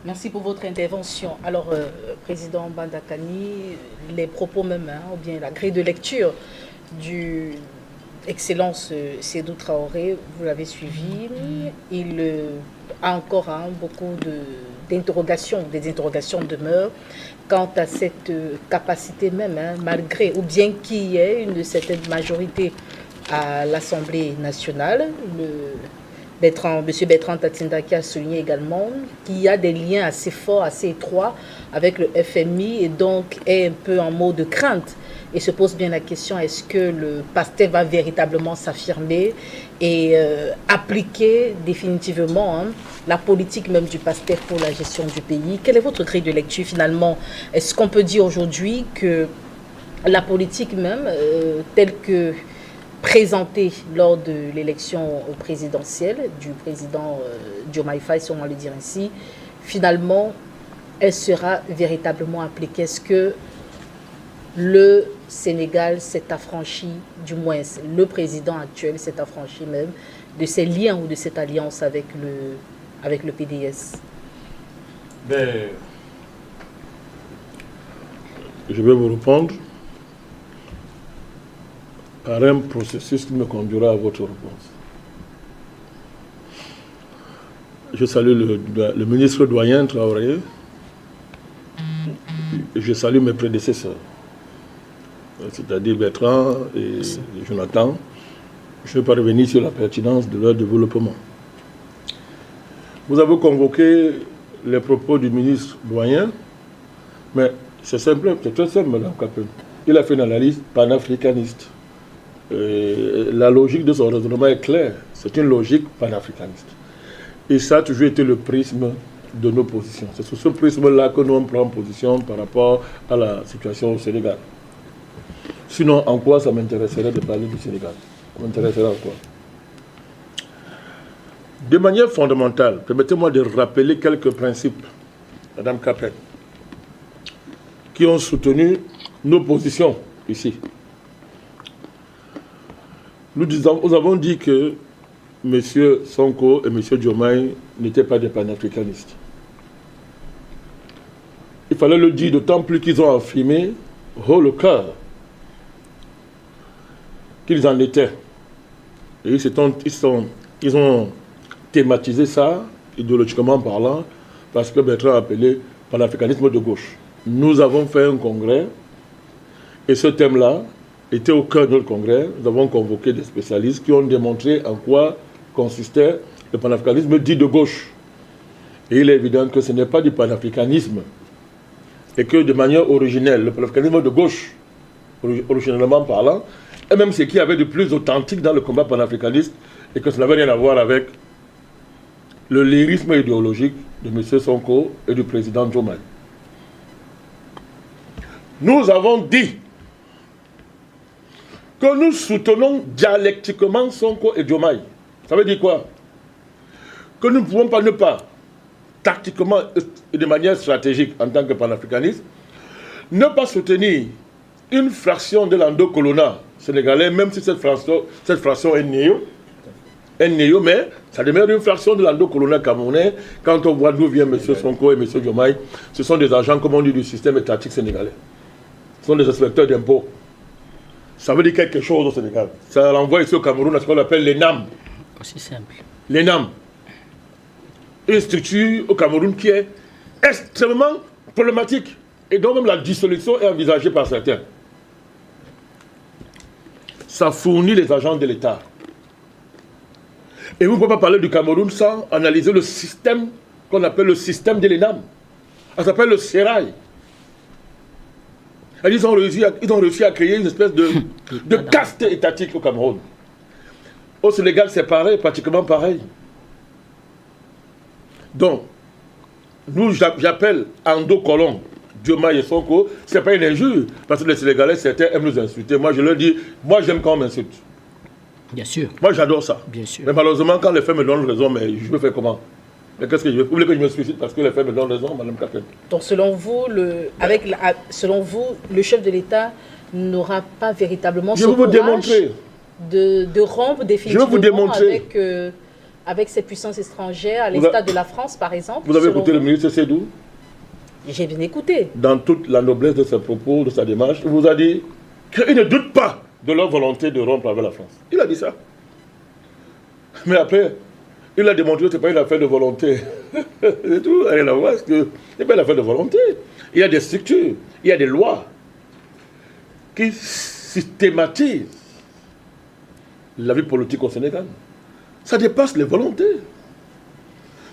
Merci pour votre intervention. Alors, Président Bandakani, les propos même, ou bien la grille de lecture du Excellence Sédou Traoré, vous l'avez suivi, il a encore beaucoup d'interrogations, des interrogations demeurent quant à cette capacité même, malgré, ou bien qu'il y ait une certaine majorité à l'Assemblée nationale. M. Bertrand Tatindaki a souligné également qu'il y a des liens assez forts, assez étroits avec le FMI et donc est un peu en mode de crainte. Et se pose bien la question, est-ce que le PASTEF va véritablement s'affirmer et appliquer définitivement la politique même du PASTEF pour la gestion du pays? Quelle est votre grille de lecture finalement? Est-ce qu'on peut dire aujourd'hui que la politique même, telle que présentée lors de l'élection présidentielle du président Diomaye Faye, si on va le dire ainsi, finalement, elle sera véritablement appliquée? Est-ce que le Sénégal s'est affranchi, du moins le président actuel s'est affranchi même de ses liens ou de cette alliance avec le PDS? Ben, je vais vous répondre par un processus qui me conduira à votre réponse. Je salue le ministre doyen Traoré et je salue mes prédécesseurs, c'est-à-dire Bertrand et Jonathan. Je ne vais pas revenir sur la pertinence de leur développement. Vous avez convoqué les propos du ministre doyen, mais c'est simple, c'est très simple, Mme Capel. Il a fait une analyse panafricaniste. La logique de son raisonnement est claire, c'est une logique panafricaniste. Et ça a toujours été le prisme de nos positions. C'est sur ce prisme-là que nous on prend position par rapport à la situation au Sénégal. Sinon, en quoi ça m'intéresserait de parler du Sénégal? Ça m'intéresserait en quoi? De manière fondamentale, permettez-moi de rappeler quelques principes, Madame Capel, qui ont soutenu nos positions ici. Nous avons dit que M. Sonko et M. Diomaye n'étaient pas des panafricanistes. Il fallait le dire, d'autant plus qu'ils ont affirmé haut le cœur qu'ils en étaient. Et ils ont thématisé ça, idéologiquement parlant, parce que Bertrand a appelé panafricanisme de gauche. Nous avons fait un congrès, et ce thème-là était au cœur de notre congrès. Nous avons convoqué des spécialistes qui ont démontré en quoi consistait le panafricanisme dit de gauche. Et il est évident que ce n'est pas du panafricanisme, et que de manière originelle, le panafricanisme de gauche, originellement parlant, est même ce qu'il y avait de plus authentique dans le combat panafricaniste, et que ça n'avait rien à voir avec le lyrisme idéologique de M. Sonko et du président Diomaye. Nous avons dit que nous soutenons dialectiquement Sonko et Diomaye. Ça veut dire quoi? Que nous ne pouvons pas ne pas, tactiquement et de manière stratégique en tant que panafricaniste, ne pas soutenir une fraction de l'endocolonat sénégalais, même si cette fraction est néo, mais ça demeure une fraction de l'endocolonat camerounais. Quand on voit d'où vient M. Sonko et M. Diomaye, ce sont des agents, comme on dit, du système étatique sénégalais. Ce sont des inspecteurs d'impôts. Ça veut dire quelque chose au Sénégal. Ça renvoie ici au Cameroun à ce qu'on appelle l'ENAM. Aussi simple. L'ENAM. Une structure au Cameroun qui est extrêmement problématique. Et donc même la dissolution est envisagée par certains. Ça fournit les agents de l'État. Et vous ne pouvez pas parler du Cameroun sans analyser le système qu'on appelle le système de l'ENAM. Ça s'appelle le Sérail. Ils ont réussi à créer une espèce de caste étatique au Cameroun. Au Sénégal, c'est pareil, pratiquement pareil. Donc, j'appelle Ando Colomb, Diomaye et Sonko, ce n'est pas une injure, parce que les Sénégalais, certains aiment nous insulter. Moi, je leur dis, moi, j'aime quand on m'insulte. Bien sûr. Moi, j'adore ça. Bien sûr. Mais malheureusement, quand les faits me donnent raison, mais je peux faire comment? Mais qu'est-ce que je veux? Vous voulez que je me suicide parce que les faits me donnent raison, Mme Capel? Donc, selon vous, selon vous, le chef de l'État n'aura pas véritablement ce courage démontrer. De rompre définitivement avec ces puissances étrangères, à l'instar de la France, par exemple. Vous avez écouté le ministre Sédou? J'ai bien écouté. Dans toute la noblesse de ses propos, de sa démarche, il vous a dit qu'il ne doute pas de leur volonté de rompre avec la France. Il a dit ça. Mais après, il a démontré que ce n'est pas une affaire de volonté. C'est tout, rien à voir, ce n'est pas une affaire de volonté. Il y a des structures, il y a des lois qui systématisent la vie politique au Sénégal. Ça dépasse les volontés.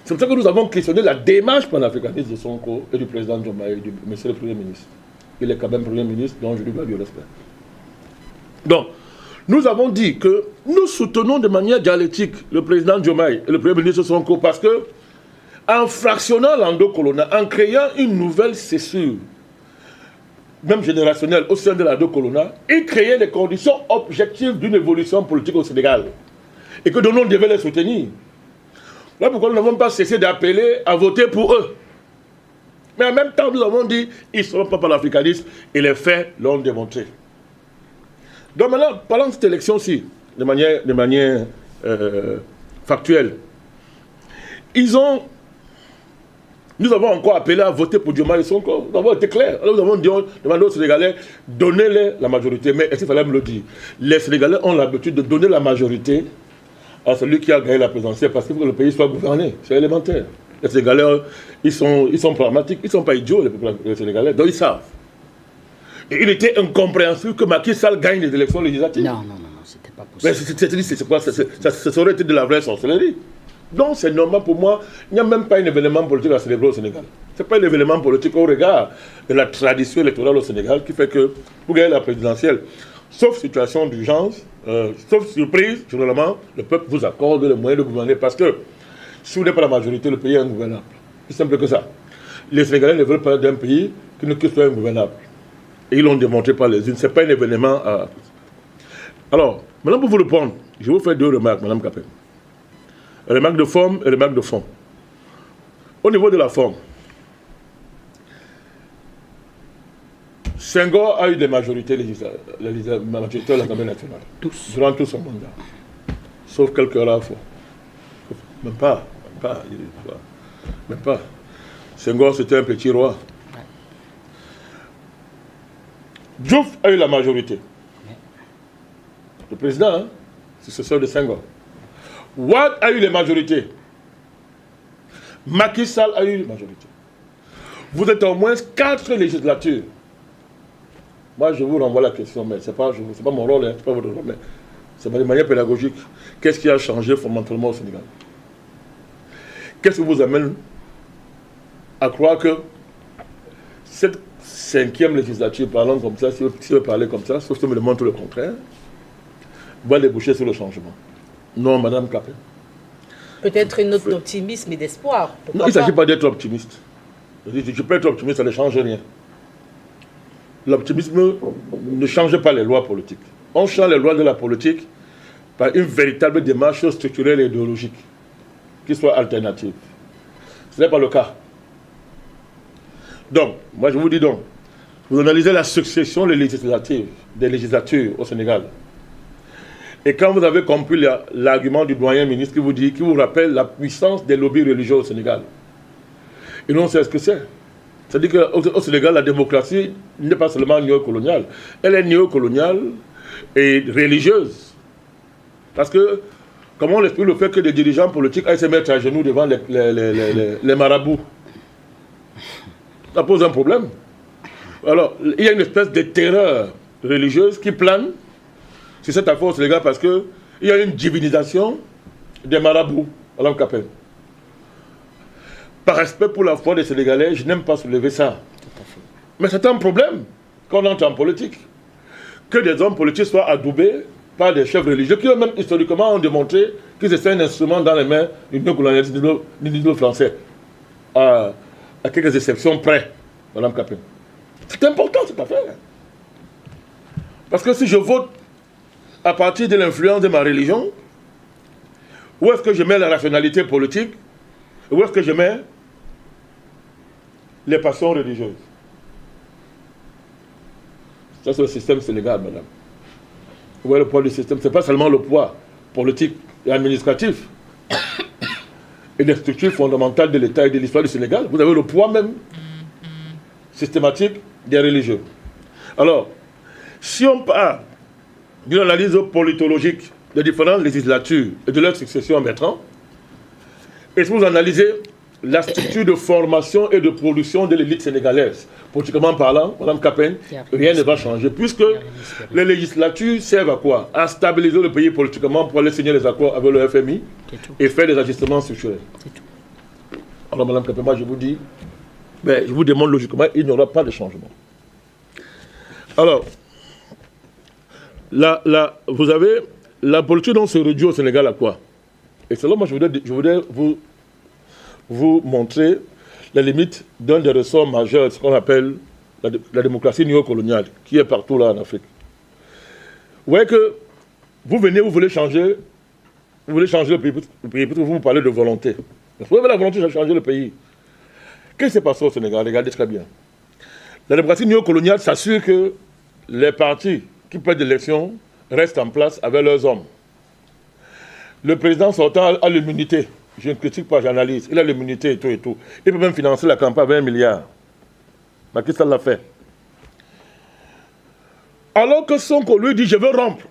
C'est pour ça que nous avons questionné la démarche panafricaniste de Sonko et du président Diomaye et du monsieur le Premier ministre. Il est quand même Premier ministre, donc je lui dois du respect. Donc, nous avons dit que nous soutenons de manière dialectique le président Diomaye et le Premier ministre Sonko parce que, en fractionnant l'endocoloniat, en créant une nouvelle césure, même générationnelle au sein de l'endocoloniat, ils créaient les conditions objectives d'une évolution politique au Sénégal. Et que nous devions les soutenir. Là pourquoi nous n'avons pas cessé d'appeler à voter pour eux. Mais en même temps, nous avons dit ils ne seront pas panafricanistes et les faits l'ont démontré. Donc maintenant, parlons de cette élection-ci, de manière factuelle. Nous avons encore appelé à voter pour Diomaye et Sonko. Nous avons été clairs. Nous avons demandé aux Sénégalais, donnez-les la majorité. Mais est-ce qu'il fallait me le dire? Les Sénégalais ont l'habitude de donner la majorité à celui qui a gagné la présidentielle parce qu'il faut que le pays soit gouverné. C'est élémentaire. Les Sénégalais, ils sont pragmatiques, ils ne sont pas idiots, les Sénégalais, donc ils savent. Et il était incompréhensible que Macky Sall gagne les élections législatives. Non, c'était pas possible. Mais ça aurait été de la vraie sorcellerie. Donc c'est normal pour moi, il n'y a même pas un événement politique à célébrer au Sénégal. Ce n'est pas un événement politique au regard de la tradition électorale au Sénégal qui fait que pour gagner la présidentielle, sauf situation d'urgence, sauf surprise, généralement, le peuple vous accorde les moyens de gouverner parce que si vous n'êtes pas la majorité, le pays est ingouvernable. C'est simple que ça. Les Sénégalais ne veulent pas d'un pays qui soit ingouvernable. Et ils l'ont démontré par les unes. Ce n'est pas un événement à... Alors, maintenant pour vous répondre, je vais vous faire deux remarques, Mme Capet. Remarque de forme et remarque de fond. Au niveau de la forme, Senghor a eu des majorités législatives à l'Assemblée nationale. Durant tout son mandat. Sauf quelques rares fois. Même pas. Senghor, c'était un petit roi. Diouf a eu la majorité. Le président, hein, successeur de Senghor. Wade a eu les majorités. Macky Sall a eu les majorités. Vous êtes au moins 4 législatures. Moi, je vous renvoie la question, mais ce n'est pas mon rôle, c'est pas votre rôle, mais c'est de manière pédagogique. Qu'est-ce qui a changé fondamentalement au Sénégal? Qu'est-ce qui vous amène à croire que cette 5e législature, parlant comme ça, si vous parlez comme ça, sauf que me démontre le contraire, va déboucher sur le changement? Non, Madame Capet. Peut-être une note d'optimisme et d'espoir. Non, il ne s'agit pas d'être optimiste. Je peux être optimiste, ça ne change rien. L'optimisme ne change pas les lois politiques. On change les lois de la politique par une véritable démarche structurelle et idéologique qui soit alternative. Ce n'est pas le cas. Donc, moi je vous dis donc, vous analysez la succession des législatures au Sénégal. Et quand vous avez compris l'argument du doyen ministre qui vous rappelle la puissance des lobbies religieux au Sénégal, et nous on sait ce que c'est. C'est-à-dire qu'au Sénégal, la démocratie n'est pas seulement néocoloniale. Elle est néocoloniale et religieuse. Parce que, comment on explique le fait que des dirigeants politiques aillent se mettre à genoux devant les marabouts? Ça pose un problème. Alors, il y a une espèce de terreur religieuse qui plane sur cette affaire au Sénégal parce qu'il y a une divinisation des marabouts, Mme Capet. Par respect pour la foi des Sénégalais, je n'aime pas soulever ça. Mais c'est un problème quand on entre en politique. Que des hommes politiques soient adoubés par des chefs religieux qui eux-mêmes historiquement ont démontré qu'ils étaient un instrument dans les mains du néocolonialisme français. À quelques exceptions près, Mme Capet. C'est important cette affaire. Parce que si je vote à partir de l'influence de ma religion, où est-ce que je mets la rationalité politique? Où est-ce que je mets les passions religieuses? Ça, c'est le système sénégal, madame. Vous voyez le poids du système. Ce n'est pas seulement le poids politique et administratif. et des structures fondamentales de l'État et de l'histoire du Sénégal, vous avez le poids même systématique des religieux. Alors, si on part d'une analyse politologique des différentes législatures et de leur succession Bertrand, et si vous analysez la structure de formation et de production de l'élite sénégalaise, politiquement parlant, Mme Capen, rien ne va changer, puisque les législatures servent à quoi? À stabiliser le pays politiquement pour aller signer les accords avec le FMI et faire des ajustements structurels. Alors, Mme Capen, moi je vous dis, je vous demande logiquement, il n'y aura pas de changement. Alors, vous avez la politique dont se réduit au Sénégal à quoi? Et c'est là, moi, je voudrais vous montrer les limites d'un des ressorts majeurs, ce qu'on appelle la démocratie néocoloniale, qui est partout là en Afrique. Vous voyez que vous venez, vous voulez changer le pays, parce que vous me parlez de volonté. Vous avez la volonté de changer le pays. Qu'est-ce qui s'est passé au Sénégal? Regardez très bien. La démocratie néocoloniale s'assure que les partis qui perdent l'élection restent en place avec leurs hommes. Le président sortant a l'immunité. Je ne critique pas, j'analyse. Il a l'immunité et tout et tout. Il peut même financer la campagne à 20 milliards. Macky Sall l'a fait. Alors que Sonko lui dit, je veux rompre.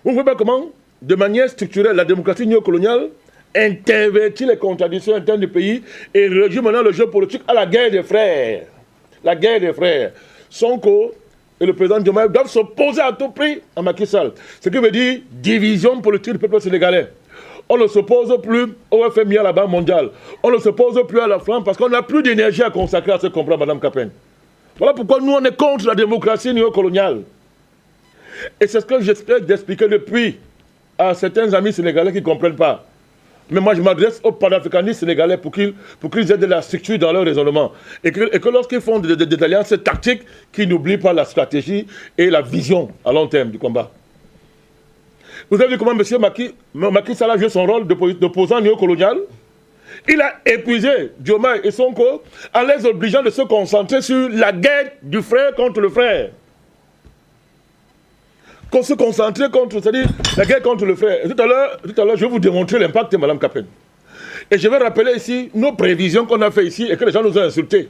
Vous voyez pas comment, de manière structurelle, la démocratie néocoloniale intervertit les contradictions internes du pays et réduit maintenant le jeu politique à la guerre des frères. La guerre des frères. Sonko et le président Diomaye doivent s'opposer à tout prix à Macky Sall. Ce qui veut dire division politique du peuple sénégalais. On ne s'oppose plus au FMI, à la Banque mondiale. On ne s'oppose plus à la France parce qu'on n'a plus d'énergie à consacrer à ce combat, Mme Capen. Voilà pourquoi nous, on est contre la démocratie néocoloniale. Et c'est ce que j'espère d'expliquer depuis à certains amis sénégalais qui ne comprennent pas. Mais moi, je m'adresse aux panafricanistes sénégalais pour qu'ils aient de la structure dans leur raisonnement. Et que lorsqu'ils font des alliances tactiques, qu'ils n'oublient pas la stratégie et la vision à long terme du combat. Vous avez vu comment M. Macky Sall a joué son rôle d'opposant néocolonial? Il a épuisé Diomaye et Sonko en les obligeant de se concentrer sur la guerre du frère contre le frère. Qu'on se concentrer contre, c'est-à-dire la guerre contre le frère. Et tout à l'heure, je vais vous démontrer l'impact de Mme Capen. Et je vais rappeler ici nos prévisions qu'on a fait ici et que les gens nous ont insultés.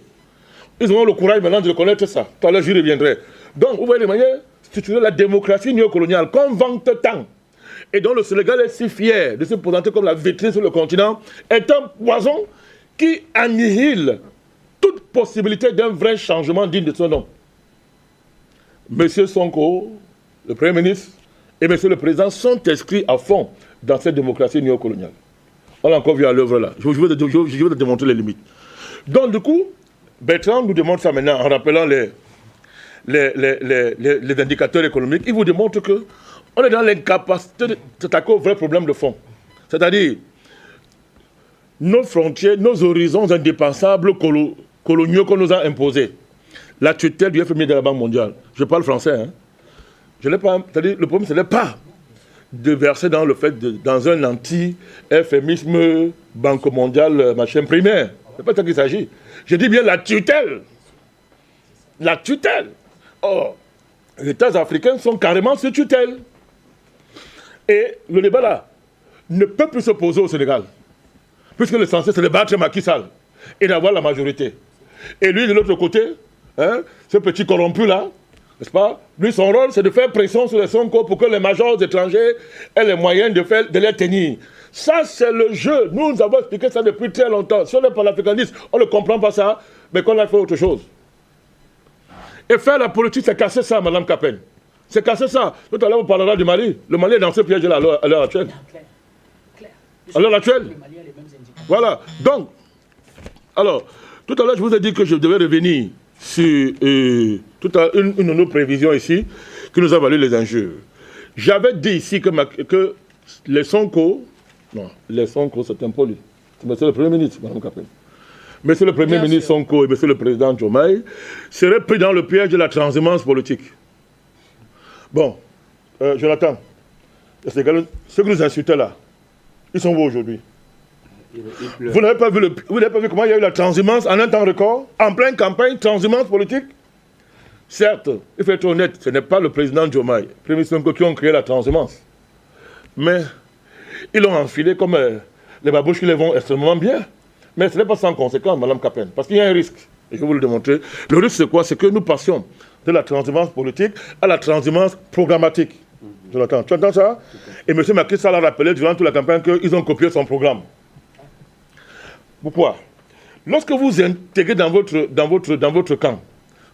Ils auront le courage maintenant de reconnaître ça. Tout à l'heure, j'y reviendrai. Donc, vous voyez les manières structurelles, la démocratie néocoloniale qu'on vante tant, et dont le Sénégal est si fier de se présenter comme la vitrine sur le continent, est un poison qui annihile toute possibilité d'un vrai changement digne de son nom. Monsieur Sonko, le Premier ministre, et Monsieur le Président sont inscrits à fond dans cette démocratie néocoloniale. On l'a encore vu à l'œuvre là. Je vais te démontrer les limites. Donc du coup, Bertrand nous démontre ça maintenant en rappelant les indicateurs économiques. Il vous démontre que on est dans l'incapacité de s'attaquer au vrai problème de fond. C'est-à-dire, nos frontières, nos horizons indépensables coloniaux qu'on nous a imposés. La tutelle du FMI de la Banque mondiale. Je parle français, hein. Je n'ai pas, c'est-à-dire, le problème, ce n'est pas de verser dans le fait dans un anti-FMisme, Banque mondiale, machin primaire. Ce n'est pas de ça qu'il s'agit. Je dis bien la tutelle. La tutelle. Or, les États africains sont carrément sous tutelle. Et le débat là ne peut plus se poser au Sénégal. Puisque l'essentiel, c'est de battre Macky Sall et d'avoir la majorité. Et lui, de l'autre côté, hein, ce petit corrompu là, n'est-ce pas? Lui, son rôle, c'est de faire pression sur les Sonko pour que les majors étrangers aient les moyens de les tenir. Ça, c'est le jeu. Nous avons expliqué ça depuis très longtemps. Si on n'est pas l'africaniste, on ne comprend pas ça, mais qu'on a fait autre chose. Et faire la politique, c'est casser ça, Mme Capen. C'est casser ça. Tout à l'heure, on parlera du Mali. Le Mali est dans ce piège-là à l'heure actuelle. À l'heure actuelle. Voilà. Donc, alors, tout à l'heure, je vous ai dit que je devais revenir sur une de nos prévisions ici, qui nous a valu les enjeux. J'avais dit ici que les Sonko, non, les Sonko, c'est un poli. C'est monsieur le Premier ministre, Mme Capen. Monsieur le Premier ministre Sonko et monsieur le Président Diomaye seraient pris dans le piège de la transhumance politique. Bon, Jonathan, ceux que nous insultons là, ils sont où aujourd'hui? Vous n'avez pas vu comment il y a eu la transhumance en un temps record, en pleine campagne, transhumance politique? Certes, il faut être honnête, ce n'est pas le président Diomaye, le Premier ministre Sonko qui ont créé la transhumance. Mais ils l'ont enfilé comme les babouches qui les vont extrêmement bien. Mais ce n'est pas sans conséquence, Mme Capen, parce qu'il y a un risque. Et je vais vous le démontrer. Le risque, c'est quoi? C'est que nous passions de la transhumance politique à la transhumance programmatique. Jonathan, tu entends ça? Et M. Macky Sall a rappelé durant toute la campagne qu'ils ont copié son programme. Pourquoi? Lorsque vous intégrez dans votre camp,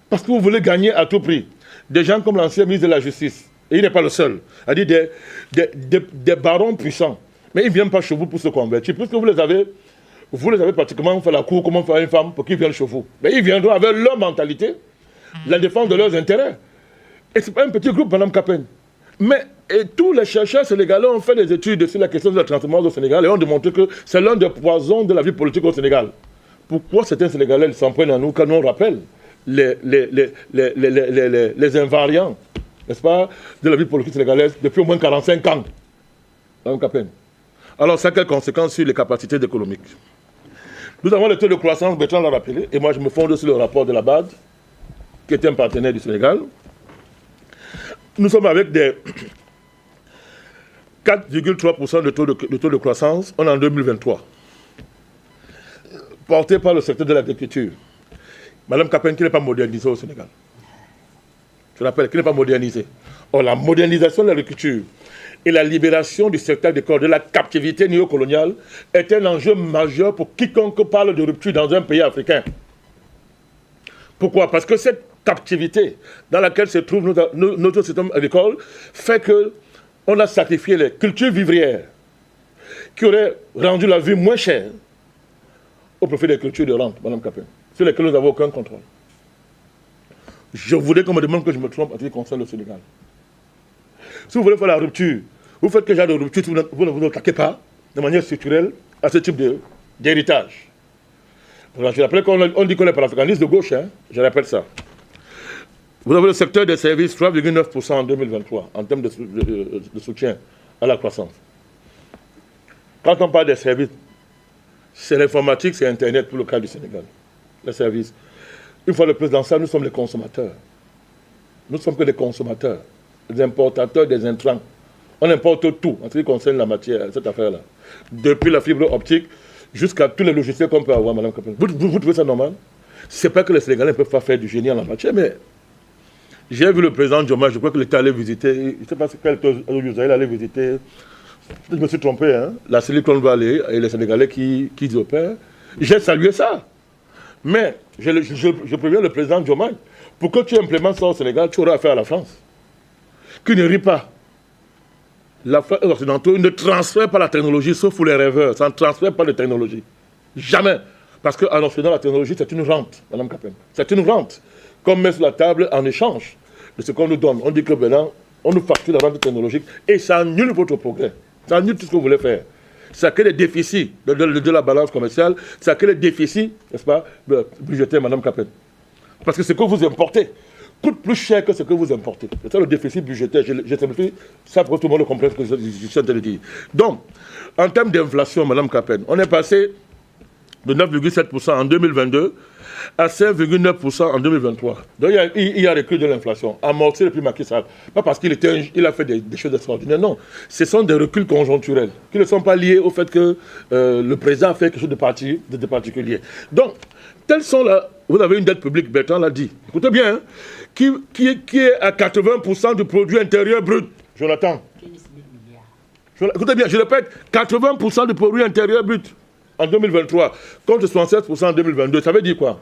parce que vous voulez gagner à tout prix, des gens comme l'ancien ministre de la Justice, et il n'est pas le seul, a dit des barons puissants, mais ils ne viennent pas chez vous pour se convertir, puisque vous les avez pratiquement fait la cour, comment faire une femme pour qu'ils viennent chez vous. Mais ils viendront avec leur mentalité, la défense de leurs intérêts. Et ce n'est pas un petit groupe, Mme Capen. Mais tous les chercheurs sénégalais ont fait des études sur la question de la transformation au Sénégal et ont démontré que c'est l'un des poisons de la vie politique au Sénégal. Pourquoi certains Sénégalais s'en prennent à nous quand on rappelle les invariants, n'est-ce pas, de la vie politique sénégalaise depuis au moins 45 ans, Mme Capen. Alors, ça a quelles conséquences sur les capacités économiques? Nous avons le taux de croissance, Bertrand l'a rappelé, et moi je me fonde sur le rapport de la BAD, qui était un partenaire du Sénégal. Nous sommes avec des 4,3% de taux de croissance, on est en 2023, porté par le secteur de l'agriculture. Mme Capen, qui n'est pas modernisée au Sénégal. Je rappelle, qui n'est pas modernisée. Or, la modernisation de l'agriculture et la libération du secteur agricole de la captivité néocoloniale est un enjeu majeur pour quiconque parle de rupture dans un pays africain. Pourquoi? Parce que cette captivité dans laquelle se trouve notre système agricole fait qu'on a sacrifié les cultures vivrières qui auraient rendu la vie moins chère au profit des cultures de rente, Mme Capen, sur lesquelles nous n'avons aucun contrôle. Je voudrais qu'on me demande que je me trompe en ce qui concerne le Sénégal. Si vous voulez faire la rupture, vous faites quel genre de rupture? Vous ne vous attaquez pas de manière structurelle à ce type d'héritage. Je rappelle qu'on dit qu'on est panafricaniste de gauche, hein? Je répète ça. Vous avez le secteur des services, 3,9% en 2023, en termes de soutien à la croissance. Quand on parle des services, c'est l'informatique, c'est Internet pour le cas du Sénégal. Les services. Une fois de plus dans ça, nous sommes les consommateurs. Nous ne sommes que des consommateurs, des importateurs des intrants. On importe tout en ce qui concerne la matière, cette affaire-là. Depuis la fibre optique jusqu'à tous les logiciels qu'on peut avoir, Mme Capen. Vous trouvez ça normal? Ce n'est pas que les Sénégalais ne peuvent pas faire du génie en la matière, mais j'ai vu le président Djoma, je crois qu'il était allé visiter, je ne sais pas si il allait visiter, je me suis trompé, hein, la Silicon Valley et les Sénégalais qui y opèrent. J'ai salué ça. Mais je préviens le président Djoma, pour que tu implémentes ça au Sénégal, tu auras affaire à la France. Qui ne rit pas. La France occidentale ne transfère pas la technologie, sauf pour les rêveurs. Ça ne transfère pas de technologie. Jamais. Parce qu'en Occident, la technologie, c'est une rente, Mme Capen. C'est une rente qu'on met sur la table en échange de ce qu'on nous donne. On dit que maintenant, on nous facture la rente technologique et ça annule votre progrès. Ça annule tout ce que vous voulez faire. Ça crée des déficits de la balance commerciale, ça crée des déficits, n'est-ce pas, budgétaires, Mme Capen. Parce que ce que vous importez coûte plus cher que ce que vous importez. C'est ça le déficit budgétaire. Je simplifie ça pour que tout le monde le comprenne ce que je suis en train de dire. Donc, en termes d'inflation, Mme Capen, on est passé de 9,7% en 2022 à 5,9% en 2023. Donc il y a recul de l'inflation, amorti depuis Macky Sall. Pas parce qu'il a fait des choses extraordinaires, non. Ce sont des reculs conjoncturels qui ne sont pas liés au fait que le président a fait quelque chose de particulier. Donc, tels sont là. Vous avez une dette publique, Bertrand l'a dit. Écoutez bien, hein, qui est à 80% du produit intérieur brut. Jonathan. Écoutez bien, je répète, 80% du produit intérieur brut en 2023, contre 76% en 2022. Ça veut dire quoi?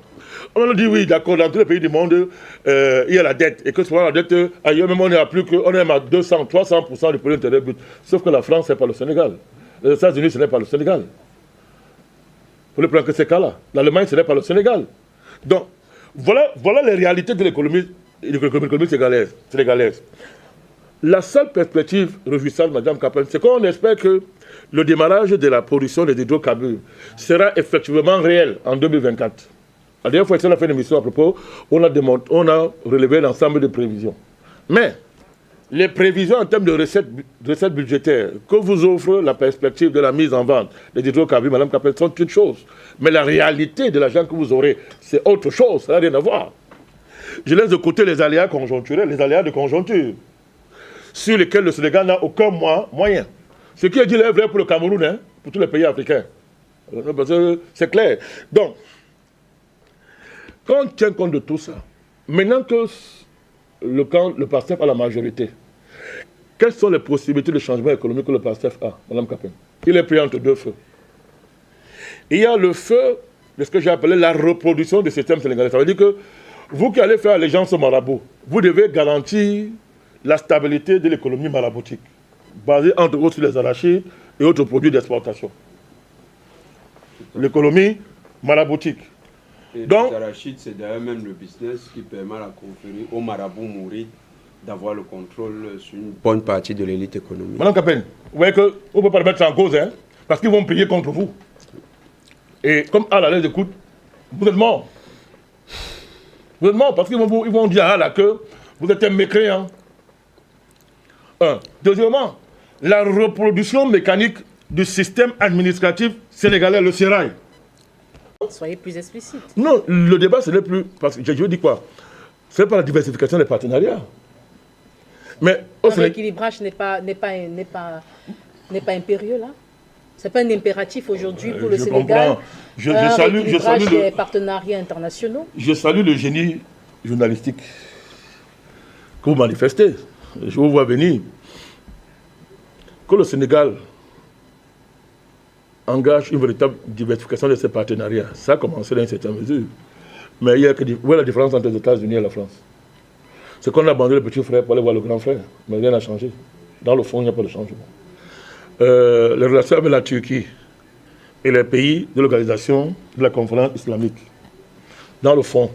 On a dit oui, d'accord, dans tous les pays du monde, il y a la dette. Et que souvent la dette, ailleurs même, on est à plus que, on est à 200, 300% du produit intérieur brut. Sauf que la France, ce n'est pas le Sénégal. Les États-Unis, ce n'est pas le Sénégal. Pour ne prendre que ces cas-là. L'Allemagne, ce n'est pas le Sénégal. Donc, voilà les réalités de l'économie sénégalaise. La seule perspective réjouissante, Mme Capen, c'est qu'on espère que le démarrage de la production des hydrocarbures sera effectivement réel en 2024. La dernière fois, on a fait une émission à propos, on a relevé l'ensemble des prévisions. Mais les prévisions en termes de recettes budgétaires que vous offre la perspective de la mise en vente des hydrocarbures, Mme Capen, sont une chose. Mais la réalité de l'argent que vous aurez, c'est autre chose, ça n'a rien à voir. Je laisse de côté les aléas conjoncturels, les aléas de conjoncture, sur lesquels le Sénégal n'a aucun moyen. Ce qui est dit est vrai pour le Cameroun, hein, pour tous les pays africains. C'est clair. Donc, quand on tient compte de tout ça, maintenant que le PASTEF a la majorité, quelles sont les possibilités de changement économique que le PASTEF a, Mme Kapin? Il est pris entre deux feux. Il y a le feu de ce que j'ai appelé la reproduction du système sénégalais. Ça veut dire que vous qui allez faire allégeance au marabout, vous devez garantir la stabilité de l'économie maraboutique, basée entre autres sur les arachides et autres produits d'exportation. L'économie maraboutique. Et donc, les arachides, c'est d'ailleurs même le business qui permet à la confrérie, au marabout mouride, d'avoir le contrôle sur une bonne partie de l'élite économique. Madame Kapin, vous voyez qu'on ne peut pas le mettre en cause, hein, parce qu'ils vont payer contre vous. Et comme à la lettre écoute, vous êtes mort. Vous êtes mort parce qu'ils vont dire à la que vous êtes un mécréant. Un. Deuxièmement, la reproduction mécanique du système administratif sénégalais, le sérail. Soyez plus explicite. Non, le débat, ce n'est plus... Parce que je dis quoi? Ce n'est pas la diversification des partenariats. Mais l'équilibrage n'est pas impérieux, là. Ce n'est pas un impératif aujourd'hui pour le Sénégal. Je salue les partenariats internationaux. Je salue le génie journalistique que vous manifestez. Je vous vois venir. Que le Sénégal engage une véritable diversification de ses partenariats. Ça a commencé dans une certaine mesure. Mais il y a que où est la différence entre les États-Unis et la France? C'est qu'on a abandonné le petit frère pour aller voir le grand frère. Mais rien n'a changé. Dans le fond, il n'y a pas de changement. Les relations avec la Turquie et les pays de l'organisation de la conférence islamique. Dans le fond,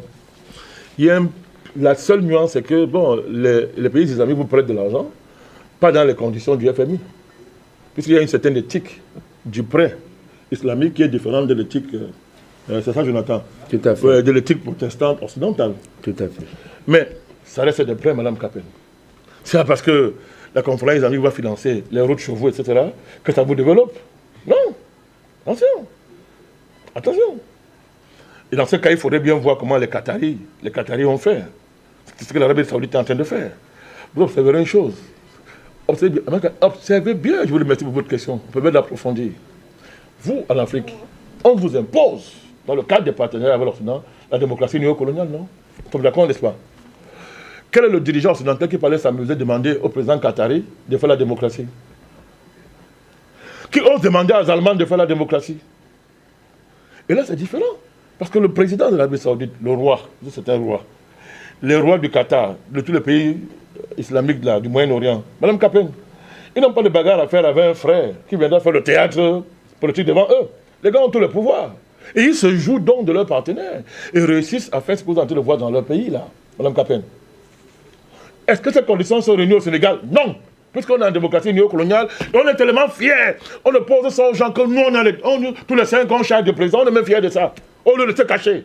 la seule nuance, c'est que bon, les pays islamiques vous prêtent de l'argent, pas dans les conditions du FMI. Puisqu'il y a une certaine éthique du prêt islamique qui est différente de l'éthique, c'est ça Jonathan? Tout à fait. De l'éthique protestante occidentale. Tout à fait. Mais ça reste des prêts, Mme Kapin. C'est parce que la conférence islamique va financer les routes chez vous, etc., que ça vous développe. Non. Attention. Attention. Et dans ce cas, il faudrait bien voir comment les Qataris ont fait. C'est ce que l'Arabie Saoudite est en train de faire. Vous observerez une chose. Observez bien, je vous remercie pour votre question. On peut bien l'approfondir. Vous, en Afrique, on vous impose, dans le cadre des partenariats avec l'Occident, la démocratie néocoloniale, non? Vous êtes d'accord, n'est-ce pas? Quel est le dirigeant occidental qui parlait s'amuser de demander au président qatari de faire la démocratie? Qui ose demander aux Allemands de faire la démocratie? Et là, c'est différent. Parce que le président de l'Arabie Saoudite, le roi, c'est un roi, les rois du Qatar, de tous les pays islamiques là, du Moyen-Orient, Mme Kapin, ils n'ont pas de bagarre à faire avec un frère qui viendra faire le théâtre politique devant eux. Les gars ont tout le pouvoir. Et ils se jouent donc de leurs partenaires. Et réussissent à faire ce que vous êtes en train de voir dans leur pays, là, Mme Kapin. Est-ce que ces conditions sont réunies au Sénégal? Non. Puisqu'on est en démocratie néocoloniale, et on est tellement fiers. On ne pose ça aux gens que nous, tous les 5 ans, chaque de président, on est même fiers de ça. Au lieu de se cacher.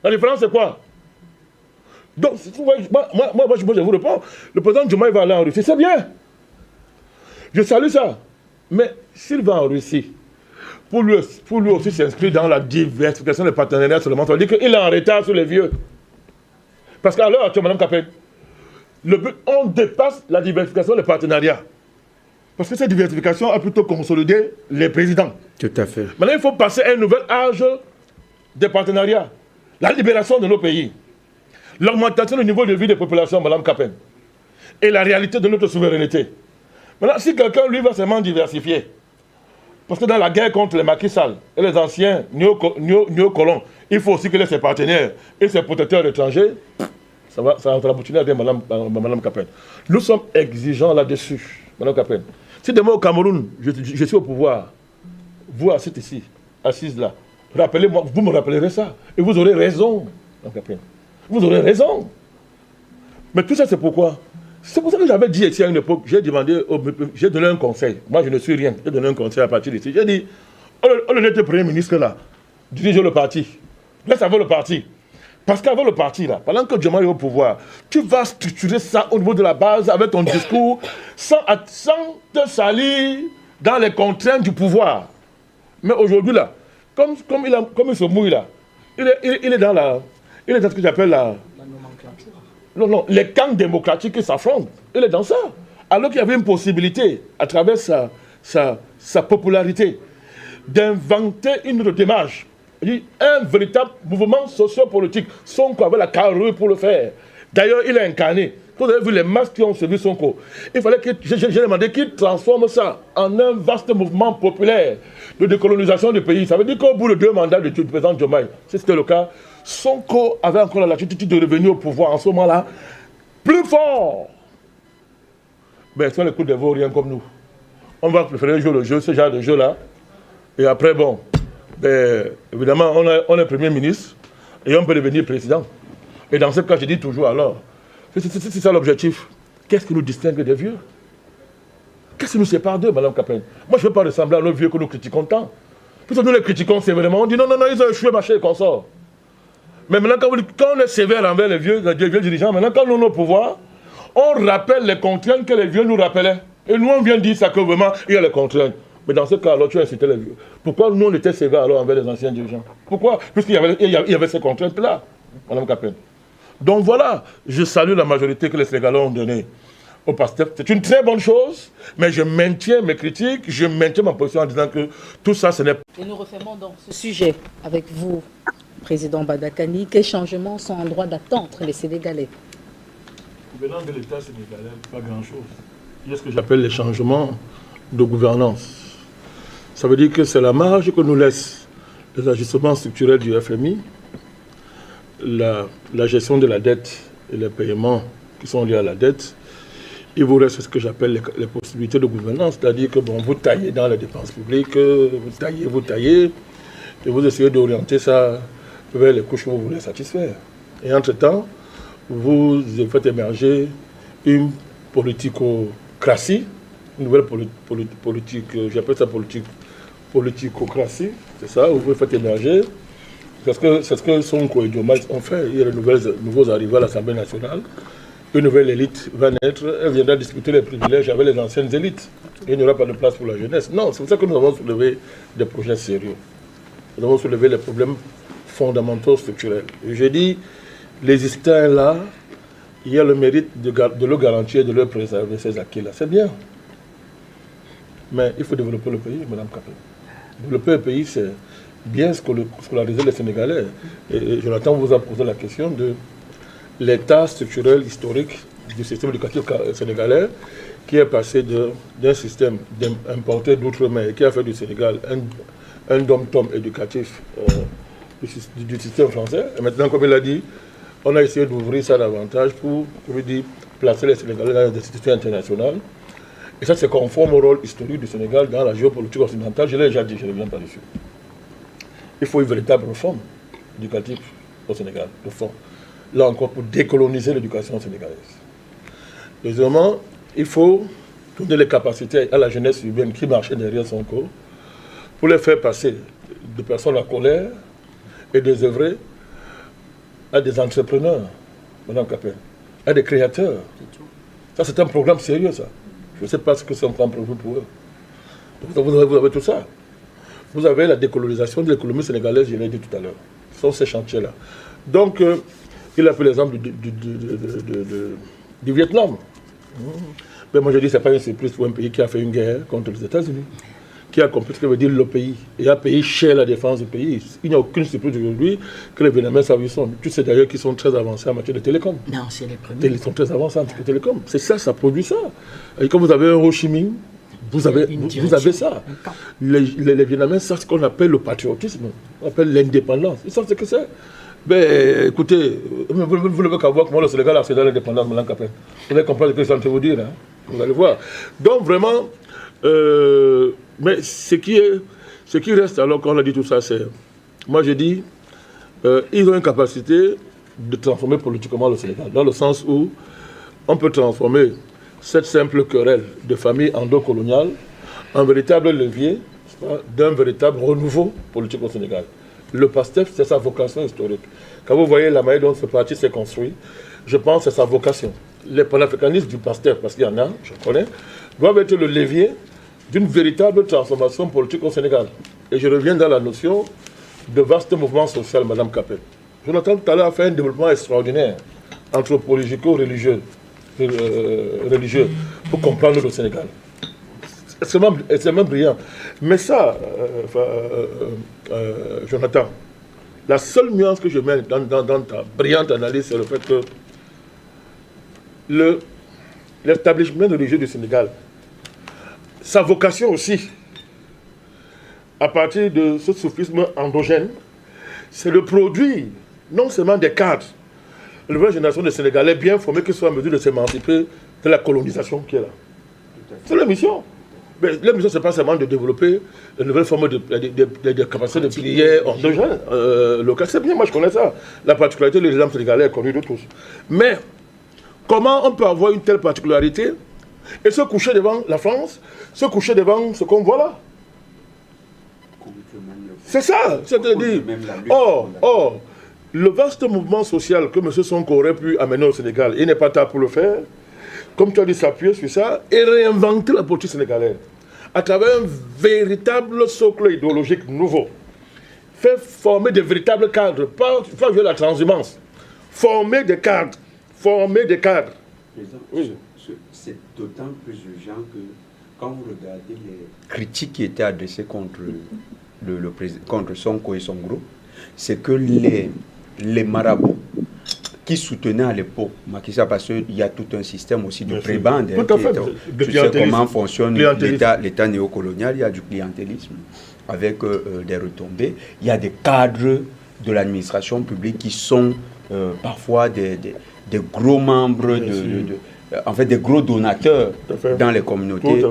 La différence, c'est quoi? Donc, moi, je vous réponds. Le président Diomaye va aller en Russie. C'est bien. Je salue ça. Mais s'il va en Russie, pour lui aussi s'inscrire dans la diversification des partenariats seulement, ça veut dire qu'il est en retard sur les vieux. Parce qu'à l'heure actuelle, Mme Kapin, on dépasse la diversification des partenariats. Parce que cette diversification a plutôt consolidé les présidents. Tout à fait. Maintenant, il faut passer à un nouvel âge des partenariats. La libération de nos pays. L'augmentation du niveau de vie des populations, Mme Kapin. Et la réalité de notre souveraineté. Maintenant, si quelqu'un, lui, va seulement diversifier, parce que dans la guerre contre les Macky Sall et les anciens néocolons, il faut aussi que ses partenaires et ses protecteurs étrangers, ça va aboutir à dire Mme Kapin. Nous sommes exigeants là-dessus, Mme Kapin. Si demain au Cameroun, je suis au pouvoir, vous assise là, rappelez-moi, vous me rappellerez ça, et vous aurez raison, Mme Kapin. Vous aurez raison. Mais tout ça, c'est pourquoi? C'est pour ça que j'avais dit ici à une époque, j'ai donné un conseil. Moi, je ne suis rien. J'ai donné un conseil à partir d'ici. J'ai dit, on était Premier ministre là, dirige le parti. Laisse avec le parti. Parce qu'avec le parti là, pendant que Diomaye est au pouvoir, tu vas structurer ça au niveau de la base avec ton discours sans te salir dans les contraintes du pouvoir. Mais aujourd'hui là, comme il se mouille là, il est dans ce que j'appelle la nomenclature. Non, les camps démocratiques qui s'affrontent. Il est dans ça. Alors qu'il y avait une possibilité, à travers sa popularité, d'inventer une autre démarche. Un véritable mouvement socio-politique. Sonko avait la carrure pour le faire. D'ailleurs, il a incarné. Vous avez vu les masses qui ont suivi Sonko. Il fallait que, j'ai demandé qu'il transforme ça en un vaste mouvement populaire de décolonisation du pays. Ça veut dire qu'au bout de 2 mandats du président Diomaye, si c'était le cas, Sonko avait encore la latitude de revenir au pouvoir en ce moment-là, plus fort. Ben, c'est les coups de vauriens comme nous. On va préférer jouer le jeu, ce genre de jeu-là. Et après, bon, ben, évidemment, on est Premier ministre et on peut devenir président. Et dans ce cas, je dis toujours alors, c'est ça l'objectif. Qu'est-ce qui nous distingue des vieux? Qu'est-ce qui nous sépare d'eux, Madame Capelle? Moi, je ne veux pas ressembler à nos vieux que nous critiquons tant. Puisque nous les critiquons sévèrement, on dit non, ils ont échoué, machin et consort. Mais maintenant, quand on est sévère envers les vieux dirigeants, maintenant, quand nous sommes au pouvoir, on rappelle les contraintes que les vieux nous rappelaient. Et nous, on vient dire ça que vraiment, il y a les contraintes. Mais dans ce cas, alors, tu as incité les vieux. Pourquoi nous, on était sévères alors envers les anciens dirigeants? Pourquoi? Puisqu'il y avait ces contraintes-là, Madame Capelle. Donc voilà, je salue la majorité que les Sénégalais ont donnée au PASTEF. C'est une très bonne chose, mais je maintiens mes critiques, je maintiens ma position en disant que tout ça, ce n'est pas... Et nous refermons donc ce sujet avec vous, Président Banda Kani. Quels changements sont en droit d'attendre les Sénégalais? Venant de l'État sénégalais, pas grand-chose. Il y a ce que j'appelle les changements de gouvernance. Ça veut dire que c'est la marge que nous laissent les ajustements structurels du FMI, la gestion de la dette et les paiements qui sont liés à la dette. Il vous reste ce que j'appelle les possibilités de gouvernance, c'est-à-dire que bon, vous taillez dans les dépenses publiques, vous taillez, et vous essayez d'orienter ça vers les couches que vous voulez satisfaire. Et entre-temps, vous faites émerger une politicocratie, une nouvelle politique, j'appelle ça politicocratie, c'est ça, vous faites émerger. Parce que c'est ce que Sonko et Diomaye ont fait. Il y a de nouveaux arrivés à l'Assemblée nationale. Une nouvelle élite va naître. Elle viendra discuter les privilèges avec les anciennes élites. Et il n'y aura pas de place pour la jeunesse. Non, c'est pour ça que nous avons soulevé des projets sérieux. Nous avons soulevé les problèmes fondamentaux structurels. Et je dis, les Israéliens là, il y a le mérite de leur garantir et de leur préserver ces acquis-là. C'est bien. Mais il faut développer le pays, Mme Capel. Développer le pays, c'est bien scolariser les Sénégalais. Et Jonathan vous a posé la question de l'état structurel historique du système éducatif sénégalais qui est passé d'un système importé d'outre-mer qui a fait du Sénégal un dom-tom éducatif du système français. Et maintenant, comme il a dit, on a essayé d'ouvrir ça davantage pour, comme il dit, placer les Sénégalais dans les institutions internationales. Et ça, c'est conforme au rôle historique du Sénégal dans la géopolitique occidentale. Je l'ai déjà dit, je ne reviens pas dessus. Il faut une véritable réforme éducative au Sénégal, de fond. Là encore, pour décoloniser l'éducation sénégalaise. Deuxièmement, il faut donner les capacités à la jeunesse urbaine qui marchait derrière son corps pour les faire passer de personnes à colère et des œuvrer à des entrepreneurs, Mme Capel, à des créateurs. Ça, c'est un programme sérieux, ça. Je ne sais pas ce que c'est un programme prévu pour eux. Donc, vous avez tout ça. Vous avez la décolonisation de l'économie sénégalaise, je l'ai dit tout à l'heure. Ce sont ces chantiers-là. Donc, il a pris l'exemple du Vietnam. Mais moi, je dis que ce n'est pas une surprise pour un pays qui a fait une guerre contre les États-Unis, qui a compris ce que veut dire le pays, et a payé cher la défense du pays. Il n'y a aucune surprise aujourd'hui que les Vietnamiens savent où ils sont. Tu sais d'ailleurs qu'ils sont très avancés en matière de télécom. Non, c'est les premiers. Ils sont très avancés en matière de télécom. C'est ça, ça produit ça. Et quand vous avez un Ho Chi Minh, vous avez ça. Les Vietnamiens savent ce qu'on appelle le patriotisme, on appelle l'indépendance. Ils savent ce que c'est. Ben, écoutez, vous n'avez qu'à voir comment le Sénégal a accédé à l'indépendance maintenant qu'après. Vous allez comprendre ce que je suis en train de vous dire. Hein. Vous allez voir. Donc vraiment, mais ce qui reste alors qu'on a dit tout ça, c'est... Moi je dis, ils ont une capacité de transformer politiquement le Sénégal, dans le sens où on peut transformer cette simple querelle de famille endocoloniale en véritable levier d'un véritable renouveau politique au Sénégal. Le PASTEF, c'est sa vocation historique. Quand vous voyez la manière dont ce parti s'est construit, je pense que c'est sa vocation. Les panafricanistes du PASTEF, parce qu'il y en a, je connais, doivent être le levier d'une véritable transformation politique au Sénégal. Et je reviens dans la notion de vaste mouvement social, Mme Capel. Jonathan, tout à l'heure, a fait un développement extraordinaire, anthropologico-religieux, pour comprendre le Sénégal. extrêmement brillant. Mais ça, Jonathan, la seule nuance que je mets dans ta brillante analyse, c'est le fait que l'établissement religieux du Sénégal, sa vocation aussi, à partir de ce soufisme endogène, c'est le produit non seulement des cadres, la nouvelle génération de Sénégalais bien formés qui sont en mesure de s'émanciper de la colonisation qui est là. C'est la mission. Mais la mission, ce n'est pas seulement de développer une nouvelle forme de capacité de prière endogène locale. C'est bien, moi je connais ça. La particularité de l'islam sénégalais est connue de tous. Mais comment on peut avoir une telle particularité et se coucher devant la France, se coucher devant ce qu'on voit là? C'est ça, c'est-à-dire. Or, le vaste mouvement social que M. Sonko aurait pu amener au Sénégal, il n'est pas tard pour le faire, comme tu as dit, s'appuyer sur ça, et réinventer la politique sénégalaise à travers un véritable socle idéologique nouveau. Faire former des véritables cadres, pas jouer la transhumance. Former des cadres. Oui. C'est d'autant plus urgent que quand vous regardez les critiques qui étaient adressées contre contre Sonko et son groupe, c'est que les marabouts qui soutenaient à l'époque Macky Sall, parce qu'il y a tout un système aussi de prébande. Tu sais comment fonctionne l'État néocolonial, il y a du clientélisme avec des retombées. Il y a des cadres de l'administration publique qui sont parfois des gros membres, en fait des gros donateurs dans les communautés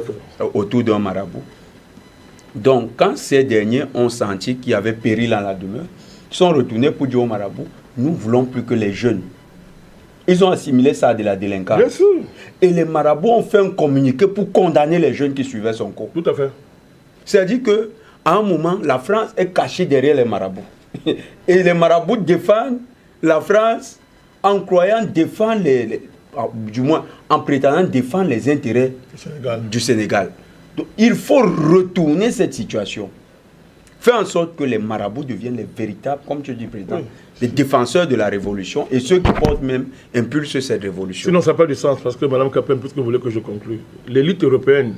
autour d'un marabout. Donc, quand ces derniers ont senti qu'il y avait péril en la demeure, ils sont retournés pour dire au marabout, nous ne voulons plus que les jeunes. Ils ont assimilé ça à de la délinquance. Bien sûr. Et les marabouts ont fait un communiqué pour condamner les jeunes qui suivaient son cours. Tout à fait. C'est-à-dire qu'à un moment, la France est cachée derrière les marabouts. Et les marabouts défendent la France en croyant défendre du moins en prétendant défendre les intérêts du Sénégal. Donc, il faut retourner cette situation. Faire en sorte que les marabouts deviennent les véritables, comme tu dis, Président, les défenseurs de la révolution et ceux qui portent même, impulsent cette révolution. Sinon, ça n'a pas de sens, parce que Mme Capin, puisque vous voulez que je conclue, l'élite européenne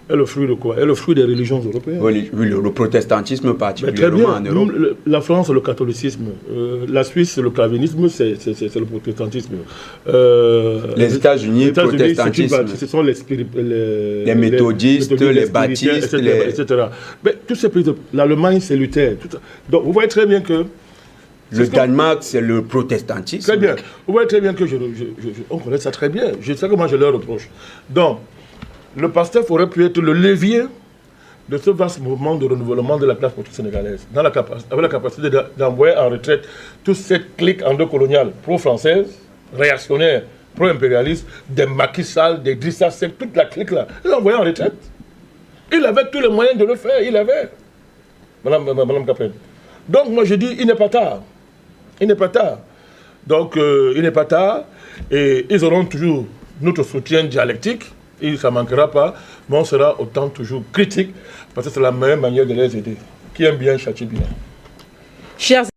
est le fruit de quoi? Est le fruit des religions européennes. Oui, le protestantisme particulièrement en Europe. La France, le catholicisme. La Suisse, le calvinisme, c'est le protestantisme. Les États-Unis, le protestantisme. Ce sont les méthodistes, les baptistes, etc. Mais tous ces pays, l'Allemagne, c'est Luther. Donc, vous voyez très bien que... Le Danemark, c'est le protestantisme. Très bien. Vous voyez très bien que on connaît ça très bien. Je sais comment je leur reproche. Donc, le PASTEF aurait pu être le levier de ce vaste mouvement de renouvellement de la classe politique sénégalaise, avec la capacité d'envoyer en retraite toute cette clique endocoloniale pro-française, réactionnaire, pro-impérialiste, des Macky Sall, des Idrissa Seck, toute la clique là, il l'envoyait en retraite. Il avait tous les moyens de le faire, il avait. Madame Capin. Donc moi je dis, il n'est pas tard. Il n'est pas tard. Donc il n'est pas tard, et ils auront toujours notre soutien dialectique. Et ça ne manquera pas, mais on sera autant toujours critique, parce que c'est la meilleure manière de les aider. Qui aime bien, châtie bien. Chers